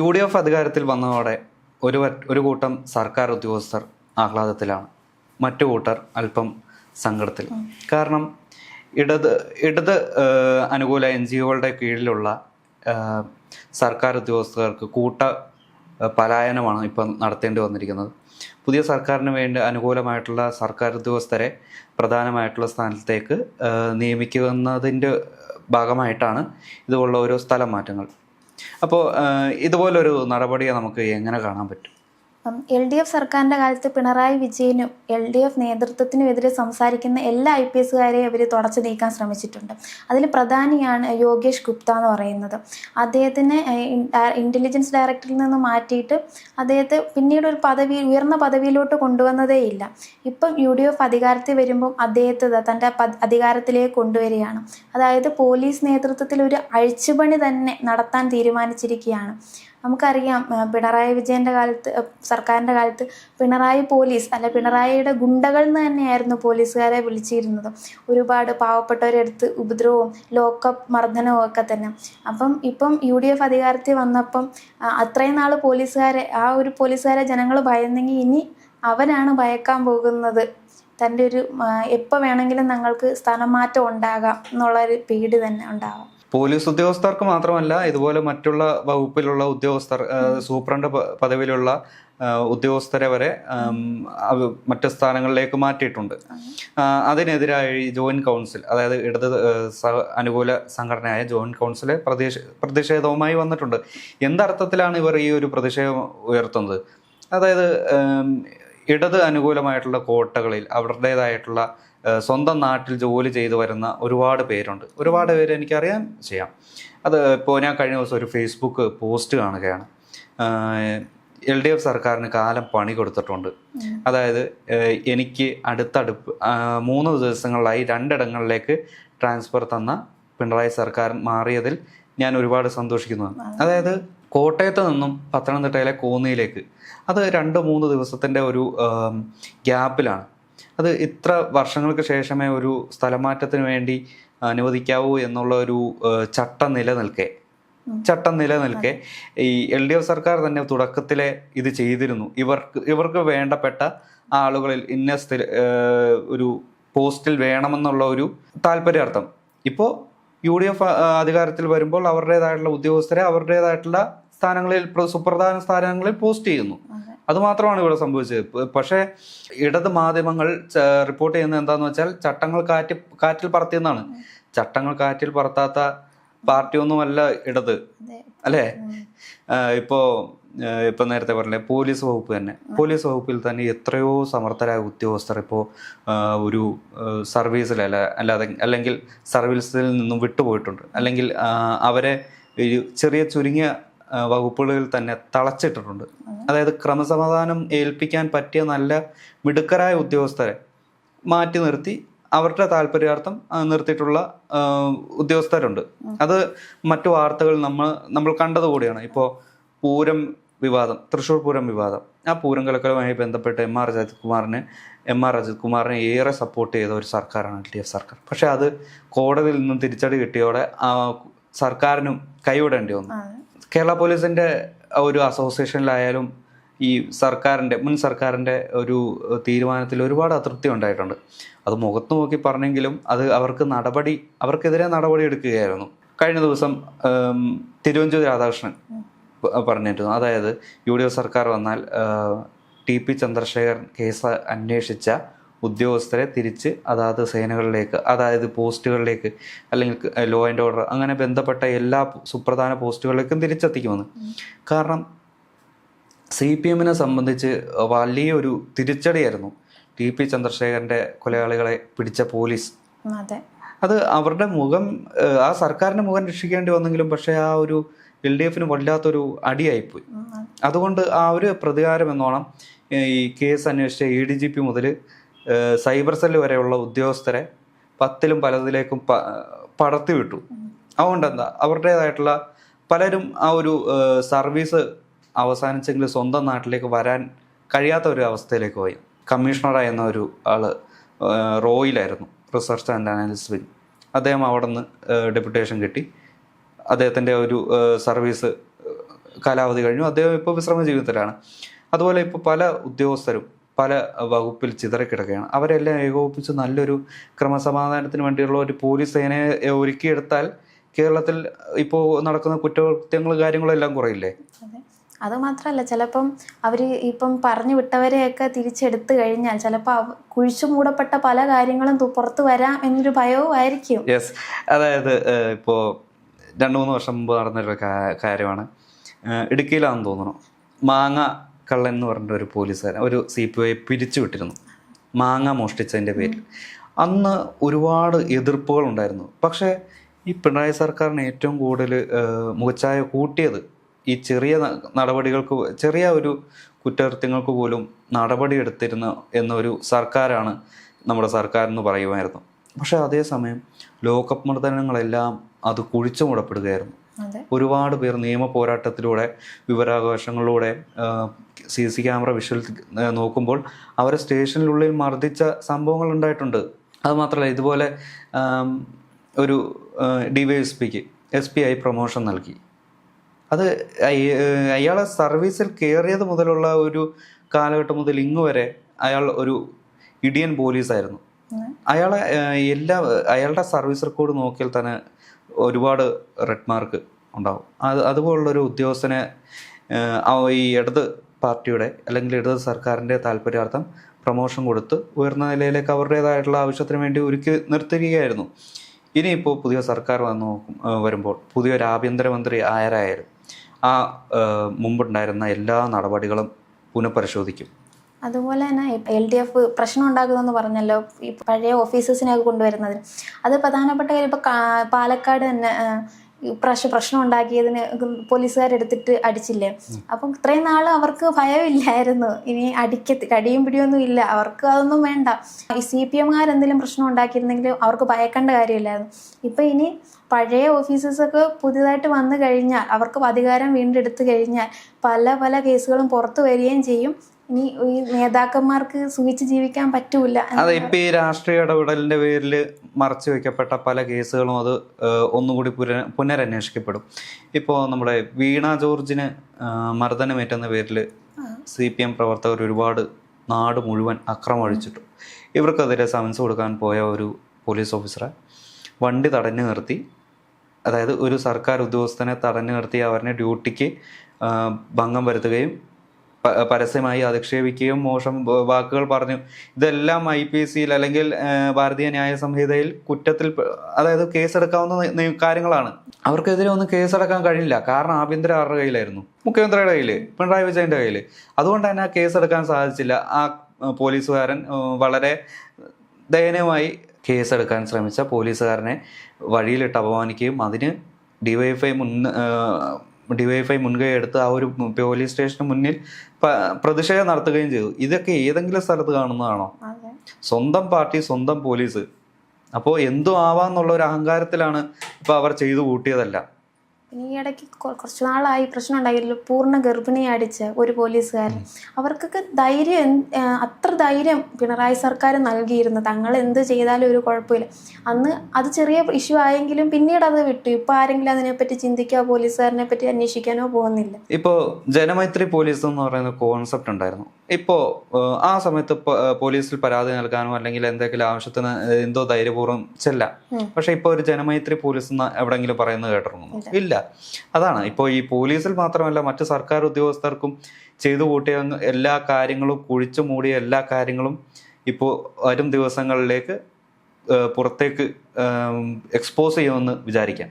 UDF അധികാരത്തിൽ വന്നതോടെ ഒരു കൂട്ടം സർക്കാർ ഉദ്യോഗസ്ഥർ ആഹ്ലാദത്തിലാണ്, മറ്റു കൂട്ടർ അല്പം സങ്കടത്തിൽ. കാരണം ഇടത് അനുകൂല NGOകളുടെ കീഴിലുള്ള സർക്കാർ ഉദ്യോഗസ്ഥർക്ക് പലായനമാണ് ഇപ്പം നടത്തേണ്ടി വന്നിരിക്കുന്നത്. പുതിയ സർക്കാരിന് വേണ്ടി അനുകൂലമായിട്ടുള്ള സർക്കാർ ഉദ്യോഗസ്ഥരെ പ്രധാനമായിട്ടുള്ള സ്ഥാനത്തേക്ക് നിയമിക്കുന്നതിൻ്റെ ഭാഗമായിട്ടാണ് ഇതുപോലുള്ള ഓരോ സ്ഥലം മാറ്റങ്ങൾ. അപ്പോൾ ഇതുപോലൊരു നടപടിയെ നമുക്ക് എങ്ങനെ കാണാൻ പറ്റും? LDF സർക്കാരിൻ്റെ കാലത്ത് പിണറായി വിജയനും LDF നേതൃത്വത്തിനുമെതിരെ സംസാരിക്കുന്ന എല്ലാ IPSകാരെയും അവർ തുടച്ചു നീക്കാൻ ശ്രമിച്ചിട്ടുണ്ട്. അതിൽ പ്രധാനിയാണ് യോഗേഷ് ഗുപ്ത എന്ന് പറയുന്നത്. അദ്ദേഹത്തിനെ ഇൻ്റലിജൻസ് ഡയറക്ടറിൽ നിന്ന് മാറ്റിയിട്ട് അദ്ദേഹത്തെ പിന്നീട് ഒരു ഉയർന്ന പദവിയിലോട്ട് കൊണ്ടുവന്നതേയില്ല. ഇപ്പം UDF അധികാരത്തിൽ വരുമ്പം അദ്ദേഹത്തെ തൻ്റെ അധികാരത്തിലേക്ക് കൊണ്ടുവരികയാണ്. അതായത് പോലീസ് നേതൃത്വത്തിൽ ഒരു അഴിച്ചുപണി തന്നെ നടത്താൻ തീരുമാനിച്ചിരിക്കുകയാണ്. നമുക്കറിയാം, പിണറായി വിജയൻ്റെ കാലത്ത്, സർക്കാരിൻ്റെ കാലത്ത് പിണറായിയുടെ ഗുണ്ടകൾ എന്ന് തന്നെയായിരുന്നു പോലീസുകാരെ വിളിച്ചിരുന്നത്. ഒരുപാട് പാവപ്പെട്ടവരെ അടുത്ത് ഉപദ്രവവും ലോക്കപ്പ് മർദ്ദനവും ഒക്കെ തന്നെ. ഇപ്പം UDF അധികാരത്തിൽ വന്നപ്പം അത്രയും നാൾ പോലീസുകാരെ ജനങ്ങൾ ഭയന്നെങ്കിൽ ഇനി അവരാണ് ഭയക്കാൻ പോകുന്നത്. തൻ്റെ എപ്പോൾ വേണമെങ്കിലും ഞങ്ങൾക്ക് സ്ഥാനമാറ്റം ഉണ്ടാകാം എന്നുള്ളൊരു പേടി തന്നെ ഉണ്ടാകാം. പോലീസ് ഉദ്യോഗസ്ഥർക്ക് മാത്രമല്ല, ഇതുപോലെ മറ്റുള്ള വകുപ്പിലുള്ള ഉദ്യോഗസ്ഥർ, സൂപ്രണ്ട് പദവിയിലുള്ള ഉദ്യോഗസ്ഥരെ വരെ മറ്റു സ്ഥാനങ്ങളിലേക്ക് മാറ്റിയിട്ടുണ്ട്. അതിനെതിരായി ജോയിന്റ് കൗൺസിൽ, അതായത് ഇടത് അനുകൂല സംഘടനയായ ജോയിന്റ് കൗൺസിൽ പ്രതിഷേധവുമായി വന്നിട്ടുണ്ട്. എന്തർത്ഥത്തിലാണ് ഇവർ ഈ ഒരു പ്രതിഷേധം ഉയർത്തുന്നത്? അതായത് ഇടത് അനുകൂലമായിട്ടുള്ള കോട്ടകളിൽ അവരുടേതായിട്ടുള്ള സ്വന്തം നാട്ടിൽ ജോലി ചെയ്തു വരുന്ന ഒരുപാട് പേരുണ്ട്. ഒരുപാട് പേര് എനിക്കറിയാൻ ചെയ്യാം. അത് ഇപ്പോൾ ഞാൻ കഴിഞ്ഞ ദിവസം ഒരു ഫേസ്ബുക്ക് പോസ്റ്റ് കാണുകയാണ്. LDF സർക്കാരിന് കാലം പണി കൊടുത്തിട്ടുണ്ട്. അതായത് എനിക്ക് അടുത്തടുപ്പ് 3 ദിവസങ്ങളിലായി 2 ഇടങ്ങളിലേക്ക് ട്രാൻസ്ഫർ തന്ന പിണറായി സർക്കാർ മാറിയതിൽ ഞാൻ ഒരുപാട് സന്തോഷിക്കുന്നു. അതായത് കോട്ടയത്ത് നിന്നും പത്തനംതിട്ടയിലെ കോന്നിയിലേക്ക് അത് 2-3 ദിവസത്തിൻ്റെ ഒരു ഗ്യാപ്പിലാണ്. അത് ഇത്ര വർഷങ്ങൾക്ക് ശേഷമേ ഒരു സ്ഥലമാറ്റത്തിന് വേണ്ടി അനുവദിക്കാവൂ എന്നുള്ള ഒരു ചട്ടം നിലനിൽക്കെ ഈ LDF സർക്കാർ തന്നെ തുടക്കത്തിലെ ഇത് ചെയ്തിരുന്നു. ഇവർക്ക് വേണ്ടപ്പെട്ട ആളുകളിൽ ഒരു പോസ്റ്റിൽ വേണമെന്നുള്ള ഒരു താല്പര്യാർത്ഥം. ഇപ്പോൾ UDF അധികാരത്തിൽ വരുമ്പോൾ അവരുടേതായിട്ടുള്ള ഉദ്യോഗസ്ഥരെ അവരുടേതായിട്ടുള്ള സുപ്രധാന സ്ഥാനങ്ങളിൽ പോസ്റ്റ് ചെയ്യുന്നു. അതുമാത്രമാണ് ഇവിടെ സംഭവിച്ചത്. പക്ഷേ ഇടത് മാധ്യമങ്ങൾ റിപ്പോർട്ട് ചെയ്യുന്നത് എന്താണെന്ന് വെച്ചാൽ ചട്ടങ്ങൾ കാറ്റിൽ പറത്തിയെന്നാണ്. ചട്ടങ്ങൾ കാറ്റിൽ പറത്താത്ത പാർട്ടിയൊന്നുമല്ല ഇടത്, അല്ലേ? ഇപ്പോൾ നേരത്തെ പറഞ്ഞില്ലേ, പോലീസ് വകുപ്പിൽ തന്നെ എത്രയോ സമർത്ഥരായ ഉദ്യോഗസ്ഥർ ഇപ്പോൾ ഒരു അല്ലെങ്കിൽ സർവീസിൽ നിന്നും വിട്ടുപോയിട്ടുണ്ട്. അല്ലെങ്കിൽ അവരെ ചുരുങ്ങിയ വകുപ്പുകളിൽ തന്നെ തളച്ചിട്ടിട്ടുണ്ട്. അതായത് ക്രമസമാധാനം ഏൽപ്പിക്കാൻ പറ്റിയ നല്ല മിടുക്കരായ ഉദ്യോഗസ്ഥരെ മാറ്റി നിർത്തി അവരുടെ താല്പര്യാർത്ഥം നിർത്തിയിട്ടുള്ള ഉദ്യോഗസ്ഥരുണ്ട്. അത് മറ്റു വാർത്തകൾ നമ്മൾ കണ്ടതുകൂടിയാണ്. ഇപ്പോൾ തൃശ്ശൂർ പൂരം വിവാദം, ആ പൂരം കലക്കലുമായി ബന്ധപ്പെട്ട് എം ആർ അജിത് കുമാറിനെ ഏറെ സപ്പോർട്ട് ചെയ്ത ഒരു സർക്കാരാണ് LDF സർക്കാർ. പക്ഷെ അത് കോടതിയിൽ നിന്നും തിരിച്ചടി കിട്ടിയോടെ സർക്കാരിനും കൈവിടേണ്ടി വന്നു. കേരള പോലീസിൻ്റെ ഒരു അസോസിയേഷനിലായാലും ഈ മുൻ സർക്കാരിൻ്റെ ഒരു തീരുമാനത്തിൽ ഒരുപാട് അതൃപ്തി ഉണ്ടായിട്ടുണ്ട്. അത് മുഖത്ത് നോക്കി പറഞ്ഞെങ്കിലും അത് അവർക്കെതിരെ നടപടി എടുക്കുകയായിരുന്നു. കഴിഞ്ഞ ദിവസം തിരുവഞ്ചൂർ രാധാകൃഷ്ണൻ പറഞ്ഞിരുന്നു, അതായത് UDF സർക്കാർ വന്നാൽ TP ചന്ദ്രശേഖരൻ കേസ് അന്വേഷിച്ച ഉദ്യോഗസ്ഥരെ തിരിച്ച് അതാത് സേനകളിലേക്ക്, അതായത് പോസ്റ്റുകളിലേക്ക്, അല്ലെങ്കിൽ ലോ ആൻഡ് ഓർഡർ അങ്ങനെ ബന്ധപ്പെട്ട എല്ലാ സുപ്രധാന പോസ്റ്റുകളിലേക്കും തിരിച്ചെത്തിക്കുമെന്ന്. കാരണം CPMനെ സംബന്ധിച്ച് വലിയൊരു തിരിച്ചടിയായിരുന്നു TP ചന്ദ്രശേഖരൻ്റെ കൊലയാളികളെ പിടിച്ച പോലീസ്. അത് അവരുടെ ആ സർക്കാരിൻ്റെ മുഖം രക്ഷിക്കേണ്ടി വന്നെങ്കിലും പക്ഷേ ആ ഒരു LDFന് വല്ലാത്തൊരു അടിയായിപ്പോയി. അതുകൊണ്ട് ആ ഒരു പ്രതികാരം എന്നോണം ഈ കേസ് അന്വേഷിച്ച ADGP മുതൽ സൈബർ സെല്ല് വരെയുള്ള ഉദ്യോഗസ്ഥരെ 10ലും പലതിലേക്കും പടർത്തി വിട്ടു. അതുകൊണ്ട് അവരുടേതായിട്ടുള്ള പലരും ആ ഒരു സർവീസ് അവസാനിച്ചെങ്കിൽ സ്വന്തം നാട്ടിലേക്ക് വരാൻ കഴിയാത്ത ഒരു അവസ്ഥയിലേക്ക് പോയി. കമ്മീഷണറായിരുന്ന ഒരു ആള് റോയിലായിരുന്നു, റിസർച്ച് ആൻഡ് അനാലിസിസ് വിങ്. അദ്ദേഹം അവിടെ നിന്ന് ഡെപ്യൂട്ടേഷൻ കിട്ടി. അദ്ദേഹത്തിൻ്റെ ഒരു സർവീസ് കാലാവധി കഴിഞ്ഞു, അദ്ദേഹം ഇപ്പോൾ വിശ്രമ ജീവിതത്തിലാണ്. അതുപോലെ ഇപ്പോൾ പല ഉദ്യോഗസ്ഥരും പല വകുപ്പിൽ ചിതറിക്കിടക്കുകയാണ്. അവരെല്ലാം ഏകോപിപ്പിച്ച് നല്ലൊരു ക്രമസമാധാനത്തിന് വേണ്ടിയുള്ള ഒരു പോലീസ് സേനയെ ഒരുക്കിയെടുത്താൽ കേരളത്തിൽ ഇപ്പോൾ നടക്കുന്ന കുറ്റകൃത്യങ്ങളും കാര്യങ്ങളും എല്ലാം കുറയില്ലേ? അതെ, അത് മാത്രമല്ല, ചിലപ്പം അവർ ഇപ്പം പറഞ്ഞു വിട്ടവരെയൊക്കെ തിരിച്ചെടുത്തു കഴിഞ്ഞാൽ ചിലപ്പോൾ കുഴിച്ചു മൂടപ്പെട്ട പല കാര്യങ്ങളും പുറത്തു വരാം എന്നൊരു ഭയവും ആയിരിക്കും. യെസ്, അതായത് ഇപ്പോൾ 2-3 വർഷം മുമ്പ് നടന്നൊരു കാര്യമാണ്. ഇടുക്കിയിലാണെന്ന് തോന്നുന്നു, മാങ്ങ കള്ളൻ എന്ന് പറഞ്ഞിട്ട് ഒരു പോലീസുകാരൻ ഒരു CPI പിരിച്ചു വിട്ടിരുന്നു മാങ്ങ മോഷ്ടിച്ചതിൻ്റെ പേരിൽ. അന്ന് ഒരുപാട് എതിർപ്പുകൾ ഉണ്ടായിരുന്നു. പക്ഷേ ഈ പിണറായി സർക്കാരിന് ഏറ്റവും കൂടുതൽ മുഖച്ഛായ കൂട്ടിയത് ഈ ചെറിയ നടപടികൾക്ക്, ചെറിയ ഒരു കുറ്റകൃത്യങ്ങൾക്ക് പോലും നടപടിയെടുത്തിരുന്ന എന്നൊരു സർക്കാരാണ് നമ്മുടെ സർക്കാർ എന്ന് പറയുമായിരുന്നു. പക്ഷേ അതേസമയം ലോക്കപ്പ് മർദ്ദനങ്ങളെല്ലാം അത് കുഴിച്ചു മൂടപ്പെടുകയായിരുന്നു. ഒരുപാട് പേർ നിയമ പോരാട്ടത്തിലൂടെ, വിവരാവകാശങ്ങളിലൂടെ, CC ക്യാമറ വിഷ്വൽ നോക്കുമ്പോൾ അവരെ സ്റ്റേഷനിലുള്ളിൽ മർദ്ദിച്ച സംഭവങ്ങൾ ഉണ്ടായിട്ടുണ്ട്. അതുമാത്രമല്ല, ഇതുപോലെ ഒരു DYSPക്ക് SP ആയി പ്രൊമോഷൻ നൽകി. അത് അയാളെ സർവീസിൽ കയറിയത് മുതലുള്ള ഒരു കാലഘട്ടം മുതൽ ഇങ്ങ് വരെ അയാൾ ഒരു ഇടിയൻ പോലീസായിരുന്നു. അയാളുടെ സർവീസ് റെക്കോർഡ് നോക്കിയാൽ തന്നെ ഒരുപാട് റെഡ് മാർക്ക് ഉണ്ടാവും. അതുപോലുള്ളൊരു ഉദ്യോഗസ്ഥനെ ഈ ഇടത് പാർട്ടിയുടെ അല്ലെങ്കിൽ ഇടത് സർക്കാരിൻ്റെ താല്പര്യാർത്ഥം പ്രൊമോഷൻ കൊടുത്ത് ഉയർന്ന നിലയിലേക്ക് അവരുടേതായിട്ടുള്ള ആവശ്യത്തിന് വേണ്ടി ഒരുക്കി നിർത്തുകയായിരുന്നു. ഇനിയിപ്പോൾ പുതിയ സർക്കാർ വരുമ്പോൾ പുതിയൊരു ആഭ്യന്തരമന്ത്രി ആരായാലും ആ മുമ്പുണ്ടായിരുന്ന എല്ലാ നടപടികളും പുനഃപരിശോധിക്കും. അതുപോലെ തന്നെ LDF പ്രശ്നം ഉണ്ടാക്കുന്നതെന്ന് പറഞ്ഞല്ലോ, ഈ പഴയ ഓഫീസേഴ്സിനെയൊക്കെ കൊണ്ടുവരുന്നതിന്. അത് പ്രധാനപ്പെട്ട കാര്യം. ഇപ്പോൾ പാലക്കാട് തന്നെ പ്രശ്നം ഉണ്ടാക്കിയതിന് പോലീസുകാരെടുത്തിട്ട് അടിച്ചില്ലേ. അപ്പം ഇത്രയും നാൾ അവർക്ക് ഭയമില്ലായിരുന്നു, ഇനി കടിയും പിടിയൊന്നും ഇല്ല, അവർക്ക് അതൊന്നും വേണ്ട. ഈ CPMകാർ എന്തെങ്കിലും പ്രശ്നം ഉണ്ടാക്കിയിരുന്നെങ്കിലും അവർക്ക് ഭയക്കേണ്ട കാര്യമില്ലായിരുന്നു. ഇപ്പം ഇനി പഴയ ഓഫീസേഴ്സൊക്കെ പുതിയതായിട്ട് വന്നു കഴിഞ്ഞാൽ, അവർക്ക് അധികാരം വീണ്ടെടുത്തു കഴിഞ്ഞാൽ പല പല കേസുകളും പുറത്തു വരികയും ചെയ്യും. ഇനി ഈ നേതാക്കന്മാർക്ക് സുഖിച്ച് ജീവിക്കാൻ പറ്റൂല. അതെ, ഇപ്പൊ ഈ രാഷ്ട്രീയ ഇടപെടലിന്റെ പേരിൽ മറച്ചു വെക്കപ്പെട്ട പല കേസുകളും അത് ഒന്നുകൂടി പുനരന്വേഷിക്കപ്പെടും. ഇപ്പോൾ നമ്മുടെ വീണ ജോർജിന് മർദ്ദനമേറ്റെന്ന പേരിൽ CPM പ്രവർത്തകർ ഒരുപാട് നാട് മുഴുവൻ അക്രമമഴിച്ചിട്ടു. ഇവർക്കെതിരെ സമൻസ് കൊടുക്കാൻ പോയ ഒരു പോലീസ് ഓഫീസറെ വണ്ടി തടഞ്ഞു നിർത്തി, അതായത് ഒരു സർക്കാർ ഉദ്യോഗസ്ഥനെ തടഞ്ഞു നിർത്തി അവരുടെ ഡ്യൂട്ടിക്ക് ഭംഗം വരുത്തുകയും പരസ്യമായി അധിക്ഷേപിക്കുകയും മോശം വാക്കുകൾ പറഞ്ഞു. ഇതെല്ലാം IPCയിൽ അല്ലെങ്കിൽ ഭാരതീയ ന്യായ സംഹിതയിൽ കുറ്റത്തിൽ, അതായത് കേസെടുക്കാവുന്ന കാര്യങ്ങളാണ്. അവർക്കെതിരെ ഒന്നും കേസെടുക്കാൻ കഴിയില്ല. കാരണം ആഭ്യന്തരം ആരുടെ കയ്യിലായിരുന്നു? മുഖ്യമന്ത്രിയുടെ കയ്യിൽ, പിണറായി വിജയൻ്റെ കയ്യിൽ. അതുകൊണ്ട് തന്നെ ആ കേസെടുക്കാൻ സാധിച്ചില്ല. ആ പോലീസുകാരൻ വളരെ ദയനീയമായി കേസെടുക്കാൻ ശ്രമിച്ച പോലീസുകാരനെ വഴിയിലിട്ട് അപമാനിക്കുകയും അതിന് ഡിവൈഎഫ്ഐ മുൻകൈ എടുത്ത് ആ ഒരു പോലീസ് സ്റ്റേഷന് മുന്നിൽ പ്രതിഷേധം നടത്തുകയും ചെയ്തു. ഇതൊക്കെ ഏതെങ്കിലും സ്ഥലത്ത് കാണുന്നതാണോ? സ്വന്തം പാർട്ടി, സ്വന്തം പോലീസ്. അപ്പോൾ എന്തും ആവാന്നുള്ള ഒരു അഹങ്കാരത്തിലാണ് ഇപ്പോൾ അവർ ചെയ്തു കൂട്ടിയതല്ല. ഈ ഇടയ്ക്ക് കുറച്ച് നാളായി പ്രശ്നം ഉണ്ടായില്ലോ, പൂർണ്ണ ഗർഭിണിയെ അടിച്ച ഒരു പോലീസുകാരൻ. അവർക്കൊക്കെ ധൈര്യം, അത്ര ധൈര്യം പിണറായി സർക്കാർ നൽകിയിരുന്നു. തങ്ങൾ എന്ത് ചെയ്താലും ഒരു കുഴപ്പമില്ല. അന്ന് അത് ചെറിയ ഇഷ്യൂ ആയെങ്കിലും പിന്നീട് അത് വിട്ടു. ഇപ്പോൾ ആരെങ്കിലും അതിനെപ്പറ്റി ചിന്തിക്കാനോ പോലീസുകാരനെ പറ്റി അന്വേഷിക്കാനോ പോകുന്നില്ല. ഇപ്പോൾ ജനമൈത്രി പോലീസ് എന്ന് പറയുന്ന കോൺസെപ്റ്റ് ഉണ്ടായിരുന്നു. ഇപ്പോൾ ആ സമയത്ത് പോലീസിൽ പരാതി നൽകാനോ അല്ലെങ്കിൽ എന്തെങ്കിലും ആവശ്യത്തിന് എന്തോ ധൈര്യപൂർവ്വം ചെല്ലാം. പക്ഷെ ഇപ്പോൾ ഒരു ജനമൈത്രി പോലീസ് എന്ന് എവിടെയെങ്കിലും പറയുന്നത് കേട്ടിട്ടുണ്ടോ? ഇല്ല. അതാണ് ഇപ്പോൾ ഈ പോലീസിൽ മാത്രമല്ല മറ്റ് സർക്കാർ ഉദ്യോഗസ്ഥർക്കും ചെയ്തു കൂട്ടിയ എല്ലാ കാര്യങ്ങളും, കുഴിച്ചു മൂടിയ എല്ലാ കാര്യങ്ങളും ഇപ്പോൾ വരും ദിവസങ്ങളിലേക്ക് പുറത്തേക്ക് എക്സ്പോസ് ചെയ്യുമെന്ന് വിചാരിക്കാം.